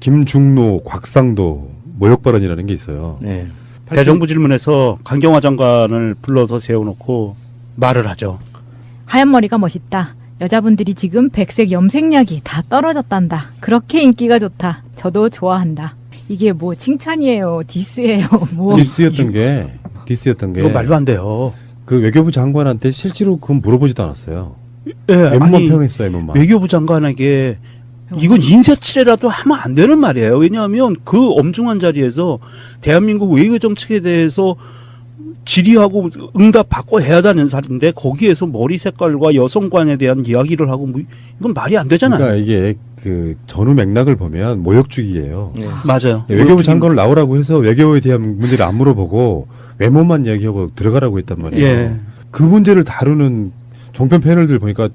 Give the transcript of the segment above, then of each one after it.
김중노, 곽상도 모욕 발언이라는 게 있어요. 네. 대정부 질문에서 강경화 장관을 불러서 세워놓고 말을 하죠. 하얀 머리가 멋있다. 여자분들이 지금 백색 염색약이 다 떨어졌단다. 그렇게 인기가 좋다. 저도 좋아한다. 이게 뭐 칭찬이에요? 디스예요? 뭐. 디스였던 게 이거 말도 안 돼요. 그 외교부 장관한테 실제로 그건 물어보지도 않았어요. 예, 웬만 아니, 평했어요, 웬만. 외교부 장관에게 이건 인사치레라도 하면 안 되는 말이에요. 왜냐하면 그 엄중한 자리에서 대한민국 외교 정책에 대해서 질의하고 응답 받고 해야 되는 사람인데 거기에서 머리 색깔과 여성관에 대한 이야기를 하고 뭐 이건 말이 안 되잖아요. 그러니까 이게 그 전후 맥락을 보면 모욕주기예요. 네. 맞아요. 외교부 장관을 나오라고 해서 외교에 대한 문제를 안 물어보고 외모만 이야기하고 들어가라고 했단 말이에요. 예. 그 문제를 다루는 종편 패널들 보니까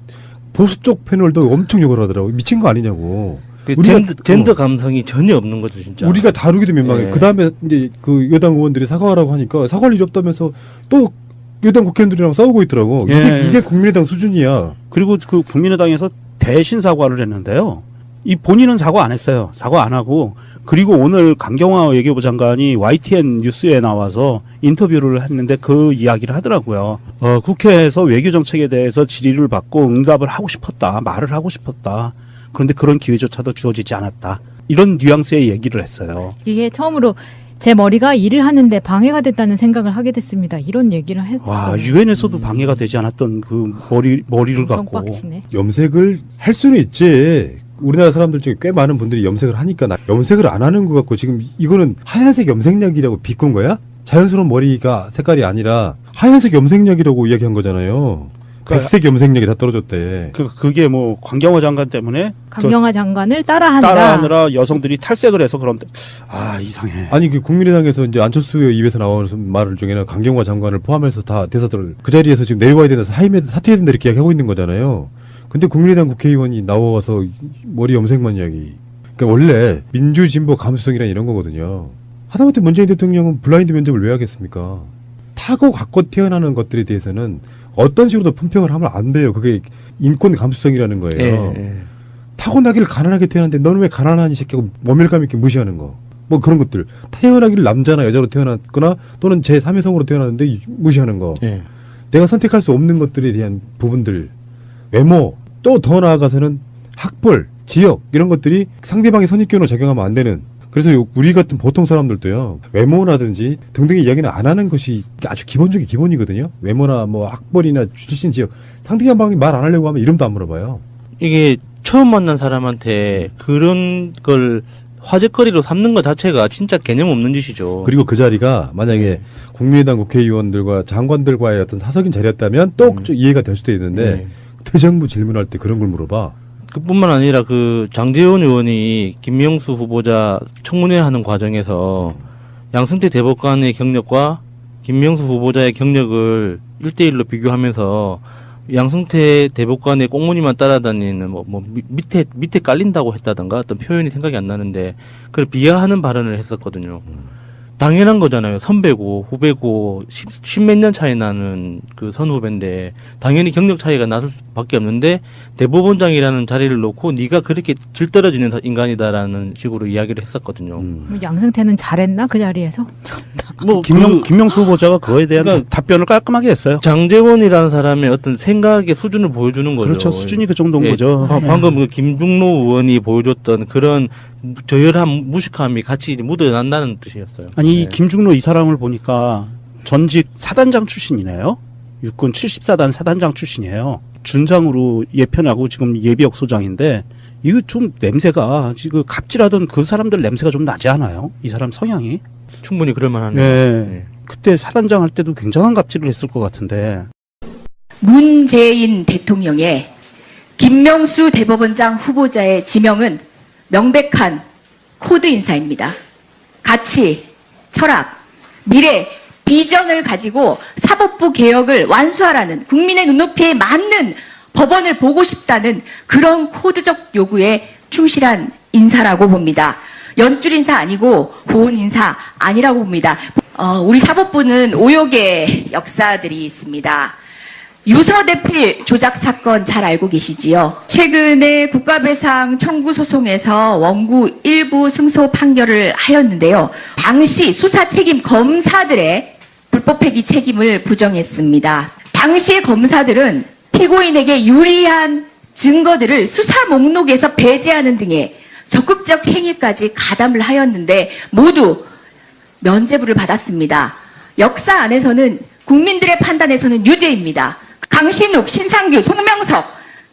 보수 쪽 패널도 엄청 욕을 하더라고요. 미친 거 아니냐고. 그 젠더 감성이 전혀 없는 거죠, 진짜. 우리가 다루기도 민망해. 네. 그 다음에 이제 그 여당 의원들이 사과하라고 하니까 사과할 일이 없다면서 또 여당 국회의원들이랑 싸우고 있더라고. 예. 이게 국민의당 수준이야. 그리고 그 국민의당에서 대신 사과를 했는데요. 이 본인은 사과 안 했어요. 사과 안 하고 그리고 오늘 강경화 외교부 장관이 YTN 뉴스에 나와서 인터뷰를 했는데 그 이야기를 하더라고요. 국회에서 외교 정책에 대해서 질의를 받고 응답을 하고 싶었다. 말을 하고 싶었다. 그런데 그런 기회조차도 주어지지 않았다. 이런 뉘앙스의 얘기를 했어요. 이게 처음으로 제 머리가 일을 하는데 방해가 됐다는 생각을 하게 됐습니다. 이런 얘기를 했어요. 와, 유엔에서도 방해가 되지 않았던 그 머리를 엄청 갖고. 빡치네. 염색을 할 수는 있지. 우리나라 사람들 중에 꽤 많은 분들이 염색을 하니까 나 염색을 안 하는 것 같고 지금 이거는 하얀색 염색약이라고 비꼰 거야? 자연스러운 머리가 색깔이 아니라 하얀색 염색약이라고 이야기한 거잖아요. 백색 염색약이 다 떨어졌대. 그게 뭐 강경화 장관 때문에 강경화 장관을 따라한다. 따라하느라 여성들이 탈색을 해서 그런데 이상해. 아니 그 국민의당에서 이제 안철수 입에서 나오는 말을 중에는 강경화 장관을 포함해서 다 대사들을 그 자리에서 지금 내려와야 된다, 사퇴해야 된다 이렇게 이야기하고 있는 거잖아요. 근데 국민의당 국회의원이 나와서 머리 염색만 이야기. 그러니까 원래 민주진보 감수성이란 이런 거거든요. 하다못해 문재인 대통령은 블라인드 면접을 왜 하겠습니까? 타고 갖고 태어나는 것들에 대해서는 어떤 식으로도 품평을 하면 안 돼요. 그게 인권 감수성이라는 거예요. 타고나기를 가난하게 태어났는데 너는 왜 가난하니 새끼고 모멸감 있게 무시하는 거. 뭐 그런 것들. 태어나기를 남자나 여자로 태어났거나 또는 제3의 태어났는데 무시하는 거. 내가 선택할 수 없는 것들에 대한 부분들. 외모. 또 더 나아가서는 학벌, 지역 이런 것들이 상대방의 선입견으로 작용하면 안 되는. 그래서 우리 같은 보통 사람들도요. 외모라든지 등등의 이야기는 안 하는 것이 아주 기본적인 기본이거든요. 외모나 뭐 학벌이나 출신 지역. 상대방이 말 안 하려고 하면 이름도 안 물어봐요. 이게 처음 만난 사람한테 그런 걸 화제거리로 삼는 것 자체가 진짜 개념 없는 짓이죠. 그리고 그 자리가 만약에 국민의당 국회의원들과 장관들과의 어떤 사석인 자리였다면 또 이해가 될 수도 있는데 대정부 질문할 때 그런 걸 물어봐. 그뿐만 아니라 그 장제원 의원이 김명수 후보자 청문회 하는 과정에서 양승태 대법관의 경력과 김명수 후보자의 경력을 1대1로 비교하면서 양승태 대법관의 꽁무니만 따라다니는 밑에 깔린다고 했다던가 어떤 표현이 생각이 안 나는데 그걸 비하하는 발언을 했었거든요. 당연한 거잖아요. 선배고 후배고 10몇 년 차이 나는 그 선후배인데 당연히 경력 차이가 나을 수밖에 없는데 대법원장이라는 자리를 놓고 네가 그렇게 질 떨어지는 인간이다라는 식으로 이야기를 했었거든요. 양승태는 잘했나 그 자리에서? 뭐 김명수 후보자가 그거에 대한 답변을 깔끔하게 했어요. 장제원이라는 사람의 어떤 생각의 수준을 보여주는 거죠. 그렇죠. 수준이 그 정도인 거죠. 방금 그 김중로 의원이 보여줬던 그런 저열한 무식함이 같이 묻어난다는 뜻이었어요. 아니 이 김중로 이 사람을 보니까 전직 사단장 출신이네요. 육군 74단 사단장 출신이에요. 준장으로 예편하고 지금 예비역 소장인데 이거 좀 냄새가 지금 갑질하던 그 사람들 냄새가 좀 나지 않아요? 이 사람 성향이? 충분히 그럴 만하네요. 네. 그때 사단장 할 때도 굉장한 갑질을 했을 것 같은데. 문재인 대통령의 김명수 대법원장 후보자의 지명은 명백한 코드 인사입니다. 가치, 철학, 미래, 비전을 가지고 사법부 개혁을 완수하라는 국민의 눈높이에 맞는 법원을 보고 싶다는 그런 코드적 요구에 충실한 인사라고 봅니다. 연줄 인사 아니고 보온 인사 아니라고 봅니다. 우리 사법부는 오욕의 역사들이 있습니다. 유서대필 조작 사건 잘 알고 계시지요? 최근에 국가배상 청구 소송에서 원고 일부 승소 판결을 하였는데요. 당시 수사 책임 검사들의 불법행위 책임을 부정했습니다. 당시 검사들은 피고인에게 유리한 증거들을 수사 목록에서 배제하는 등의 적극적 행위까지 가담을 하였는데 모두 면죄부를 받았습니다. 역사 안에서는 국민들의 판단에서는 유죄입니다. 강신욱, 신상규, 송명석,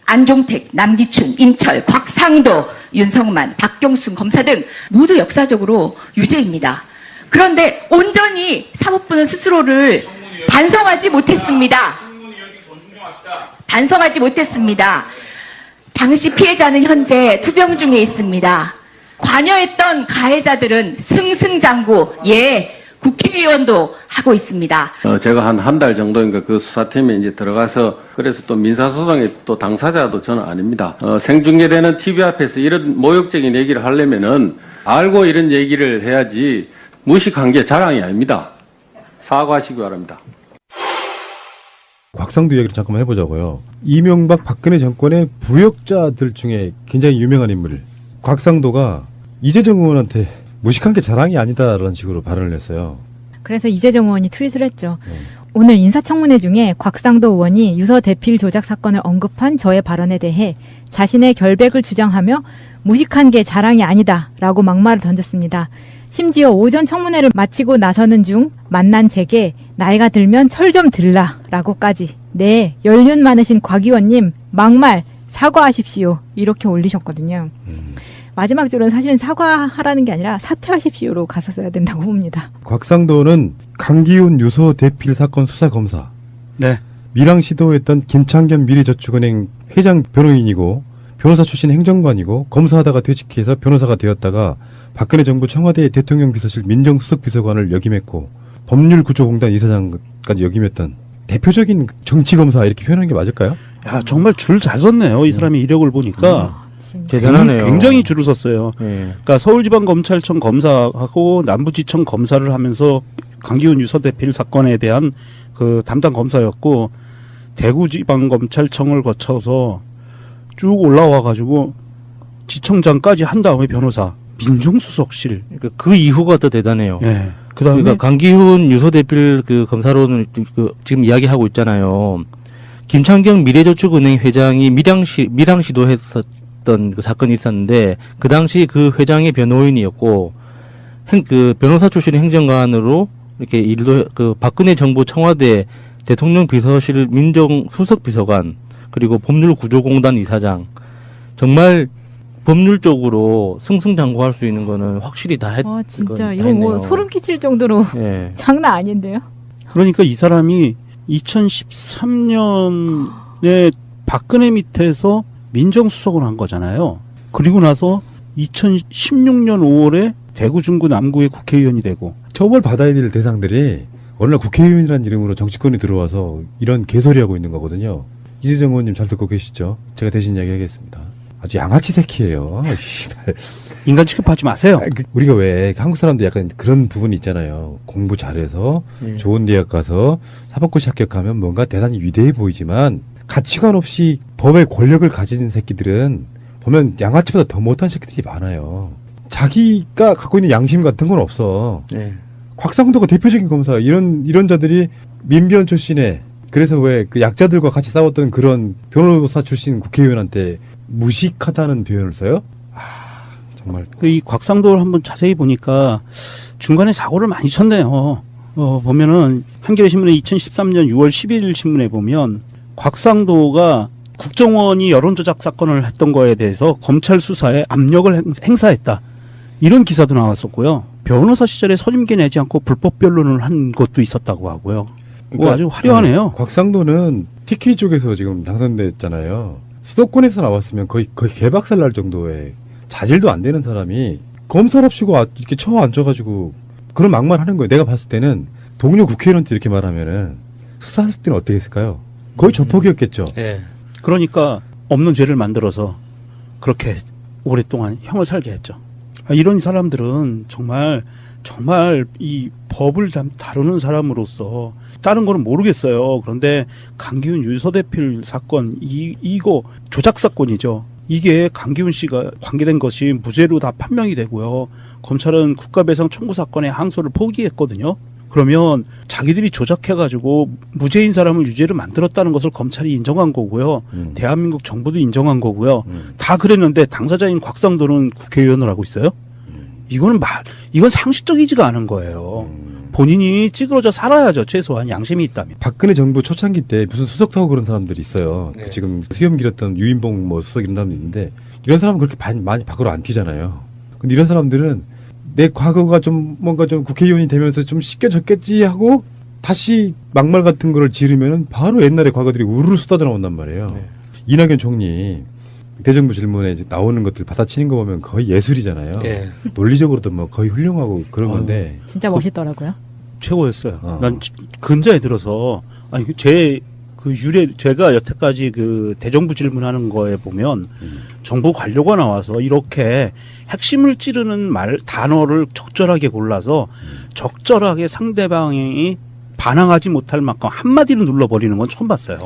안종택, 남기춘, 임철, 곽상도, 윤성만, 박경순 검사 등 모두 역사적으로 유죄입니다. 그런데 온전히 사법부는 스스로를 반성하지 못했습니다. 반성하지 못했습니다. 당시 피해자는 현재 투병 중에 있습니다. 관여했던 가해자들은 승승장구, 국회의원도 하고 있습니다. 제가 한 달 정도인가 그 수사팀에 이제 들어가서 그래서 또 민사소송의 또 당사자도 저는 아닙니다. 생중계되는 TV 앞에서 이런 모욕적인 얘기를 하려면은 알고 이런 얘기를 해야지 무식한 게 자랑이 아닙니다. 사과하시기 바랍니다. 곽상도 이야기를 잠깐만 해보자고요. 이명박 박근혜 정권의 부역자들 중에 굉장히 유명한 인물 곽상도가 이재정 의원한테 무식한 게 자랑이 아니다라는 식으로 발언을 했어요. 그래서 이재정 의원이 트윗을 했죠. 오늘 인사청문회 중에 곽상도 의원이 유서 대필 조작 사건을 언급한 저의 발언에 대해 자신의 결백을 주장하며 무식한 게 자랑이 아니다라고 막말을 던졌습니다. 심지어 오전 청문회를 마치고 나서는 중 만난 제게 나이가 들면 철 좀 들라라고까지 네, 연륜 많으신 곽 의원님 막말 사과하십시오 이렇게 올리셨거든요. 마지막 줄은 사실은 사과하라는 게 아니라 사퇴하십시오로 갔었어야 된다고 봅니다. 곽상도는 강기훈 유서 대필 사건 수사검사, 네. 밀항시도했던 김창겸 미래저축은행 회장 변호인이고 변호사 출신 행정관이고 검사하다가 퇴직해서 변호사가 되었다가 박근혜 정부 청와대 대통령 비서실 민정수석 비서관을 역임했고 법률구조공단 이사장까지 역임했던 대표적인 정치검사 이렇게 표현하는 게 맞을까요? 야, 정말 줄 잘 섰네요. 이 사람의 이력을 보니까. 진짜. 대단하네요. 굉장히 줄을 섰어요. 예. 그러니까 서울지방검찰청 검사하고 남부지청 검사를 하면서 강기훈 유서대필 사건에 대한 그 담당 검사였고 대구지방검찰청을 거쳐서 쭉 올라와 가지고 지청장까지 한 다음에 변호사, 민정수석실. 그러니까 그 이후가 더 대단해요. 예. 그다음에 그러니까 강기훈 유서대필 그 검사로는 지금 이야기하고 있잖아요. 김창경 미래저축은행 회장이 밀항시도 했었던 그 사건이 있었는데 그 당시 그 회장의 변호인이었고 그 변호사 출신 행정관으로 이렇게 일도 그 박근혜 정부 청와대 대통령 비서실 민정수석 비서관 그리고 법률구조공단 이사장 정말 법률적으로 승승장구할 수 있는 거는 확실히 다 했. 진짜 다 이거 뭐 했네요. 소름 끼칠 정도로 예. 장난 아닌데요. 그러니까 이 사람이 2013년에 박근혜 밑에서 민정수석을 한 거잖아요. 그리고 나서 2016년 5월에 대구 중구 남구의 국회의원이 되고 처벌 받아야 될 대상들이 어느 날 국회의원이라는 이름으로 정치권이 들어와서 이런 개소리하고 있는 거거든요. 이재정 의원님 잘 듣고 계시죠? 제가 대신 이야기하겠습니다. 아주 양아치 새끼예요. 인간 취급하지 마세요. 우리가 왜 한국 사람들 약간 그런 부분이 있잖아요. 공부 잘해서 좋은 대학 가서 사법고시 합격하면 뭔가 대단히 위대해 보이지만 가치관 없이 법의 권력을 가진 새끼들은 보면 양아치보다 더 못한 새끼들이 많아요. 자기가 갖고 있는 양심 같은 건 없어. 예. 곽상도가 대표적인 검사 이런 자들이 민변 출신에 그래서 왜 그 약자들과 같이 싸웠던 그런 변호사 출신 국회의원한테 무식하다는 표현을 써요? 정말 이 곽상도를 한번 자세히 보니까 중간에 사고를 많이 쳤네요. 보면은 한겨레 신문의 2013년 6월 11일 신문에 보면 곽상도가 국정원이 여론조작 사건을 했던 거에 대해서 검찰 수사에 압력을 행사했다. 이런 기사도 나왔었고요. 변호사 시절에 선임계 내지 않고 불법 변론을 한 것도 있었다고 하고요. 아주 화려하네요. 곽상도는 TK 쪽에서 지금 당선됐잖아요. 수도권에서 나왔으면 거의 개박살 날 정도의 자질도 안 되는 사람이 검사랍시고 이렇게 처 앉아가지고 그런 막말 하는 거예요. 내가 봤을 때는 동료 국회의원한테 이렇게 말하면은 수사했을 때는 어떻게 했을까요? 거의 조폭이었겠죠. 예. 그러니까 없는 죄를 만들어서 그렇게 오랫동안 형을 살게 했죠. 이런 사람들은 정말 이 법을 다루는 사람으로서 다른 거는 모르겠어요. 그런데 강기훈 유서대필 사건 이거 조작 사건이죠. 이게 강기훈 씨가 관계된 것이 무죄로 다 판명이 되고요. 검찰은 국가배상 청구 사건의 항소를 포기했거든요. 그러면 자기들이 조작해가지고 무죄인 사람을 유죄로 만들었다는 것을 검찰이 인정한 거고요. 대한민국 정부도 인정한 거고요. 다 그랬는데 당사자인 곽상도는 국회의원을 하고 있어요? 이건 상식적이지가 않은 거예요. 본인이 찌그러져 살아야죠. 최소한 양심이 있다면. 박근혜 정부 초창기 때 무슨 수석도 하고 그런 사람들이 있어요. 네. 지금 수염 길었던 유인봉 뭐 수석 이런 사람도 있는데 이런 사람은 그렇게 많이 밖으로 안 튀잖아요. 근데 이런 사람들은 내 과거가 좀 뭔가 좀 국회의원이 되면서 좀 씻겨졌겠지 하고 다시 막말 같은 거를 지르면은 바로 옛날의 과거들이 우르르 쏟아져 나온단 말이에요. 네. 이낙연 총리 대정부 질문에 이제 나오는 것들 받아치는 거 보면 거의 예술이잖아요. 예. 논리적으로도 뭐 거의 훌륭하고 그런 건데 진짜 멋있더라고요. 최고였어요. 난 근자에 들어서 제가 여태까지 그 대정부 질문하는 거에 보면 정부 관료가 나와서 이렇게 핵심을 찌르는 단어를 적절하게 골라서 적절하게 상대방이 반항하지 못할 만큼 한마디로 눌러버리는 건 처음 봤어요.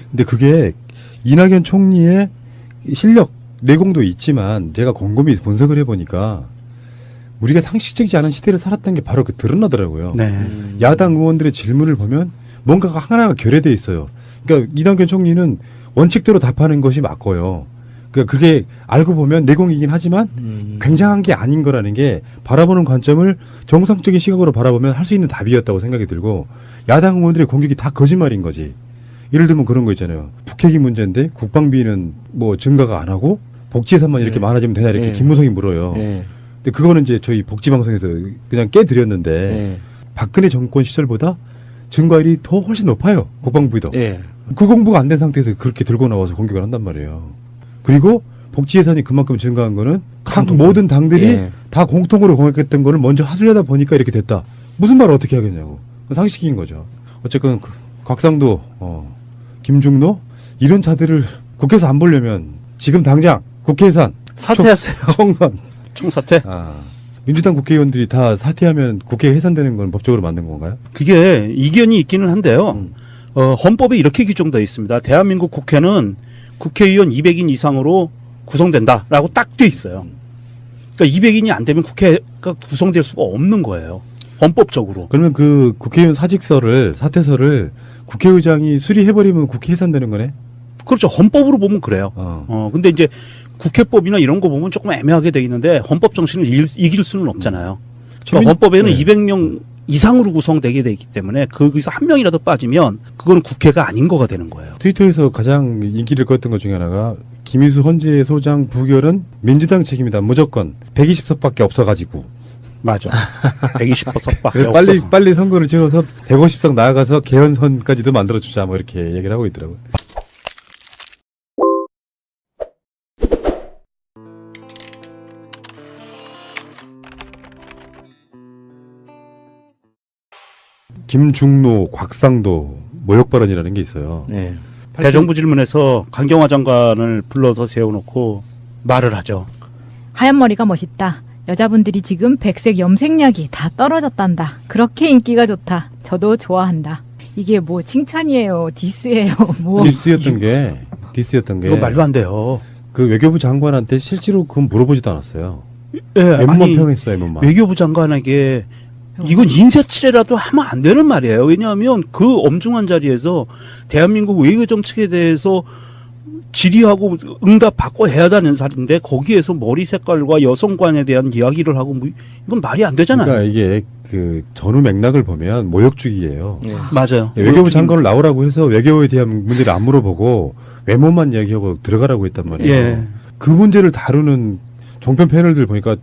근데 그게 이낙연 총리의 실력, 내공도 있지만 제가 곰곰이 분석을 해보니까 우리가 상식적이지 않은 시대를 살았다는 게 바로 드러나더라고요. 네. 야당 의원들의 질문을 보면 뭔가가 하나가 결여돼 있어요. 그러니까 이낙연 총리는 원칙대로 답하는 것이 맞고요. 그러니까 그게 알고 보면 내공이긴 하지만 굉장한 게 아닌 거라는 게 바라보는 관점을 정상적인 시각으로 바라보면 할 수 있는 답이었다고 생각이 들고 야당 의원들의 공격이 다 거짓말인 거지. 예를 들면 그런 거 있잖아요. 북핵이 문제인데 국방비는 뭐 증가가 안 하고 복지 예산만 이렇게 많아지면 되냐 이렇게 김무성이 물어요. 근데 그거는 이제 저희 복지방송에서 그냥 깨드렸는데 박근혜 정권 시절보다 증가율이 더 훨씬 높아요. 국방비도. 그 공부가 안 된 상태에서 그렇게 들고 나와서 공격을 한단 말이에요. 그리고 복지 예산이 그만큼 증가한 거는 각 모든 당들이 다 공통으로 공약했던 거를 먼저 하수려다 보니까 이렇게 됐다. 무슨 말을 어떻게 하겠냐고. 상식인 거죠. 어쨌건 곽상도, 김중노 이런 자들을 국회에서 안 보려면 지금 당장 국회 예산 사퇴하세요. 총선 총사퇴? 민주당 국회의원들이 다 사퇴하면 국회 해산되는 건 법적으로 만든 건가요? 그게 이견이 있기는 한데요. 헌법에 이렇게 규정되어 있습니다. 대한민국 국회는 국회의원 200인 이상으로 구성된다라고 딱 돼 있어요. 그러니까 200인이 안 되면 국회가 구성될 수가 없는 거예요. 헌법적으로. 그러면 그 국회의원 사퇴서를 국회의장이 수리해버리면 국회 해산되는 거네? 그렇죠. 헌법으로 보면 그래요. 근데 이제 국회법이나 이런 거 보면 조금 애매하게 돼 있는데 헌법 정신을 이길 수는 없잖아요. 그러니까 헌법에는 200명 이상으로 구성되게 돼 있기 때문에 거기서 한 명이라도 빠지면 그건 국회가 아닌 거가 되는 거예요. 트위터에서 가장 인기를 끌었던 것 중에 하나가 김희수 헌재 소장 부결은 민주당 책임이다. 무조건 120석밖에 없어가지고. 맞아. 120석밖에 없어서. 빨리 선거를 지어서 150석 나아가서 개헌선까지도 만들어주자 뭐 이렇게 얘기를 하고 있더라고요. 김중노, 곽상도 모욕 발언이라는 게 있어요. 네. 대정부 질문에서 강경화 장관을 불러서 세워놓고 말을 하죠. 하얀 머리가 멋있다. 여자분들이 지금 백색 염색약이 다 떨어졌단다. 그렇게 인기가 좋다. 저도 좋아한다. 이게 뭐 칭찬이에요? 디스예요? 뭐. 디스였던 게 이거 말도 안 돼요. 그 외교부 장관한테 실제로 그건 물어보지도 않았어요. 예, 웬만 아니, 평했어요, 웬만. 외교부 장관에게 이건 인사치레라도 하면 안 되는 말이에요. 왜냐하면 그 엄중한 자리에서 대한민국 외교 정책에 대해서 질의하고 응답 받고 해야 하는 사람인데 거기에서 머리 색깔과 여성관에 대한 이야기를 하고 뭐 이건 말이 안 되잖아요. 그러니까 이게 그 전후 맥락을 보면 모욕주기예요. 맞아요. 외교부 장관을 나오라고 해서 외교에 대한 문제를 안 물어보고 외모만 이야기하고 들어가라고 했단 말이에요. 예. 그 문제를 다루는 종편 패널들 보니까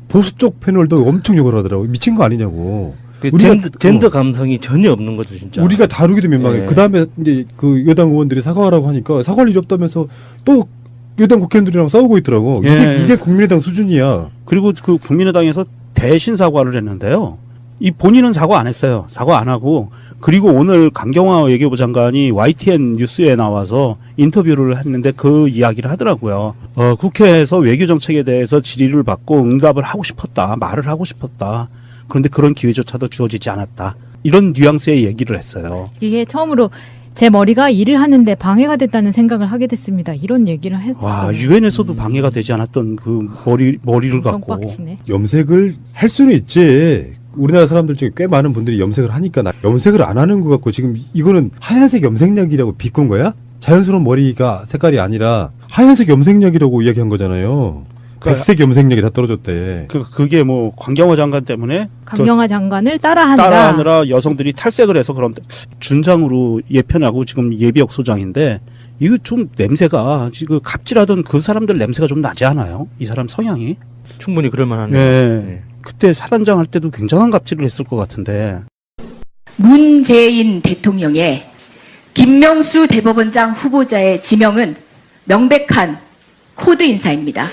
보수 쪽 패널도 엄청 욕을 하더라고요. 미친 거 아니냐고. 그 젠더 감성이 전혀 없는 거죠, 진짜. 우리가 다루기도 민망해. 예. 그 다음에 이제 그 여당 의원들이 사과하라고 하니까 사과할 일이 없다면서 또 여당 국회의원들이랑 싸우고 있더라고. 예. 이게 국민의당 수준이야. 그리고 그 국민의당에서 대신 사과를 했는데요. 이 본인은 사과 안 했어요. 사과 안 하고 그리고 오늘 강경화 외교부 장관이 YTN 뉴스에 나와서 인터뷰를 했는데 그 이야기를 하더라고요. 국회에서 외교 정책에 대해서 질의를 받고 응답을 하고 싶었다. 말을 하고 싶었다. 그런데 그런 기회조차도 주어지지 않았다. 이런 뉘앙스의 얘기를 했어요. 이게 처음으로 제 머리가 일을 하는데 방해가 됐다는 생각을 하게 됐습니다. 이런 얘기를 했어요. 와, 유엔에서도 방해가 되지 않았던 그 머리를 엄청 갖고. 빡치네. 염색을 할 수는 있지. 우리나라 사람들 중에 꽤 많은 분들이 염색을 하니까 염색을 안 하는 것 같고 지금 이거는 하얀색 염색약이라고 비꼰 거야? 자연스러운 머리가 색깔이 아니라 하얀색 염색약이라고 이야기한 거잖아요. 백색 염색약이 다 떨어졌대. 그게 뭐 강경화 장관 때문에 강경화 장관을 따라하느라 따라하느라 여성들이 탈색을 해서 그런데 준장으로 예편하고 지금 예비역 소장인데 이거 좀 냄새가 지금 갑질하던 그 사람들 냄새가 좀 나지 않아요? 이 사람 성향이? 충분히 그럴 만하네요. 네. 그때 사단장 할 때도 굉장한 갑질을 했을 것 같은데. 문재인 대통령의 김명수 대법원장 후보자의 지명은 명백한 코드 인사입니다.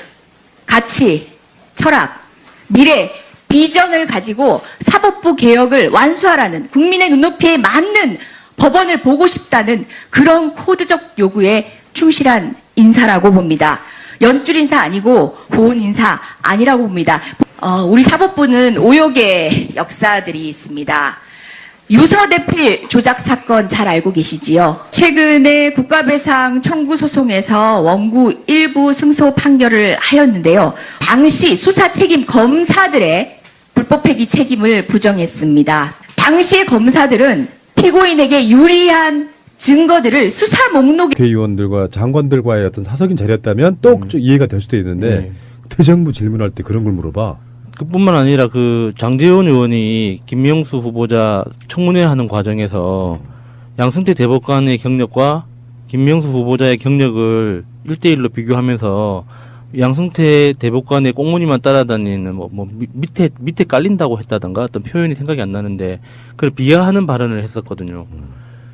가치, 철학, 미래, 비전을 가지고 사법부 개혁을 완수하라는 국민의 눈높이에 맞는 법원을 보고 싶다는 그런 코드적 요구에 충실한 인사라고 봅니다. 연줄 인사 아니고 보온 인사 아니라고 봅니다. 우리 사법부는 오욕의 역사들이 있습니다. 유서대필 조작 사건 잘 알고 계시지요? 최근에 국가배상 청구 소송에서 원구 일부 승소 판결을 하였는데요. 당시 수사 책임 검사들의 불법 폐기 책임을 부정했습니다. 당시의 검사들은 피고인에게 유리한 증거들을 수사 목록에 국회의원들과 장관들과의 어떤 사석인 자리였다면 또 이해가 될 수도 있는데 대정부 질문할 때 그런 걸 물어봐. 그뿐만 아니라 그 장제원 의원이 김명수 후보자 청문회 하는 과정에서 양승태 대법관의 경력과 김명수 후보자의 경력을 1대1로 비교하면서 양승태 대법관의 꽁무니만 따라다니는 밑에 깔린다고 했다던가 어떤 표현이 생각이 안 나는데 그걸 비하하는 발언을 했었거든요.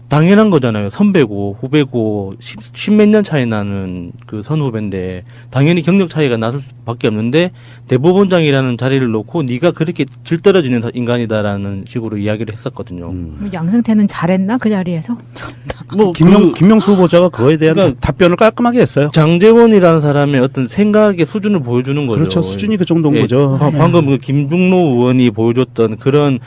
당연한 거잖아요. 선배고 후배고 십몇 년 차이 나는 그 선후배인데 당연히 경력 차이가 나을 수밖에 없는데 대법원장이라는 자리를 놓고 네가 그렇게 질 떨어지는 인간이다라는 식으로 이야기를 했었거든요. 양승태는 잘했나 그 자리에서? 뭐 김명수 후보자가 그거에 대한 그러니까 답변을 깔끔하게 했어요. 장제원이라는 사람의 어떤 생각의 수준을 보여주는 거죠. 그렇죠. 수준이 그 정도인 예, 거죠. 방금 그 김중로 의원이 보여줬던 그런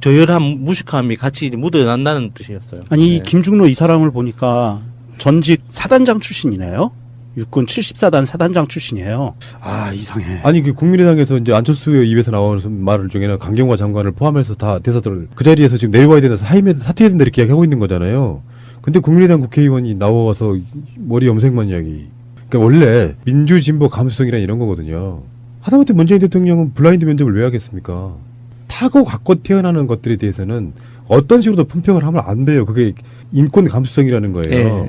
저열한 무식함이 같이 묻어난다는 뜻이었어요. 아니 네. 김중로 이 사람을 보니까 전직 사단장 출신이네요. 육군 74단 사단장 출신이에요. 아 이상해. 아니 그 국민의당에서 이제 안철수 의원 입에서 나오는 말 중에는 강경화 장관을 포함해서 다 대사들을 그 자리에서 지금 내려와야 된다서 사퇴해야 된다 이렇게 이야기하고 있는 거잖아요. 근데 국민의당 국회의원이 나와서 머리 염색만 이야기. 그러니까 원래 민주진보 감수성이란 이런 거거든요. 하다못해 문재인 대통령은 블라인드 면접을 왜 하겠습니까? 타고 갖고 태어나는 것들에 대해서는 어떤 식으로도 품평을 하면 안 돼요. 그게 인권 감수성이라는 거예요.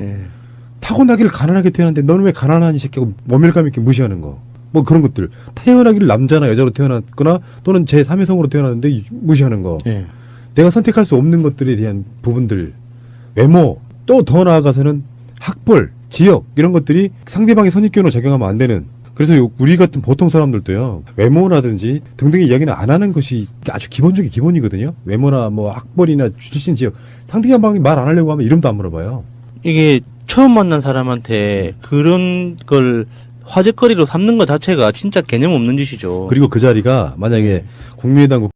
타고나기를 가난하게 태어났는데 너는 왜 가난하니 새끼하고 모멸감 있게 무시하는 거. 뭐 그런 것들. 태어나기를 남자나 여자로 태어났거나 또는 제3의 성으로 태어났는데 무시하는 거. 예. 내가 선택할 수 없는 것들에 대한 부분들. 외모. 또 더 나아가서는 학벌, 지역 이런 것들이 상대방의 선입견으로 작용하면 안 되는. 그래서 우리 같은 보통 사람들도요. 외모라든지 등등의 이야기는 안 하는 것이 아주 기본 중에 기본이거든요. 외모나 뭐 학벌이나 출신 지역. 상대방이 말 안 하려고 하면 이름도 안 물어봐요. 이게 처음 만난 사람한테 그런 걸 화제거리로 삼는 것 자체가 진짜 개념 없는 짓이죠. 그리고 그 자리가 만약에 국민의당